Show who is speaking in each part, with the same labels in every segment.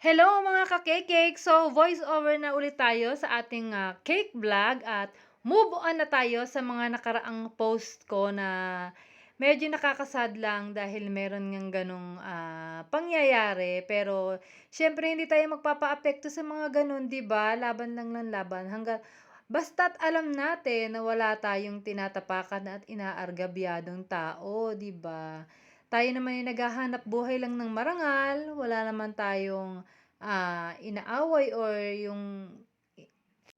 Speaker 1: Hello mga ka-cake! So, voice over na ulit tayo sa ating cake vlog at move on na tayo sa mga nakaraang post ko na medyo nakakasad lang dahil meron ngang ganong pangyayari. Pero, syempre hindi tayo magpapaapekto sa mga ganon, di ba? Laban lang ng laban. Basta't alam natin na wala tayong tinatapakan at inaargabyadong tao, di ba? Tayo naman ay naghahanap buhay lang ng marangal, wala naman tayong inaaway or yung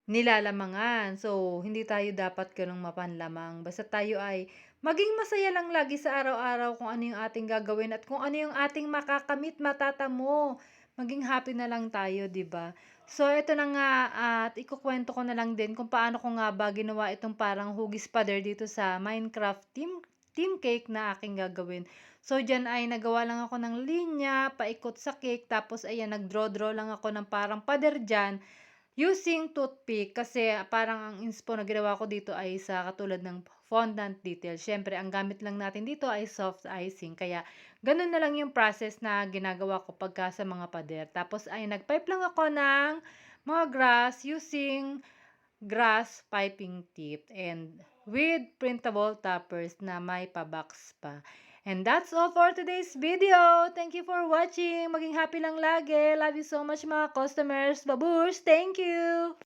Speaker 1: nilalamangan. So, hindi tayo dapat ganong mapanlamang. Basta tayo ay maging masaya lang lagi sa araw-araw kung ano yung ating gagawin at kung ano yung ating makakamit, matatamo. Maging happy na lang tayo, 'di ba? So, ito na nga at ikukuwento ko na lang din kung paano ko nga ba ginawa itong parang hugis pader dito sa Minecraft team cake na aking gagawin. So, diyan ay nagawa lang ako ng linya, paikot sa cake, tapos ayan, nag-draw-draw lang ako ng parang pader diyan using toothpick kasi parang ang inspo na ginawa ko dito ay sa katulad ng fondant detail. Siyempre, ang gamit lang natin dito ay soft icing. Kaya, ganun na lang yung process na ginagawa ko pagka sa mga pader. Tapos ay nagpipe lang ako ng mga grass using grass piping tip and with printable toppers na may pa-box pa. And that's all for today's video. Thank you for watching. Maging happy lang lagi. Love you so much mga customers. Babush! Thank you!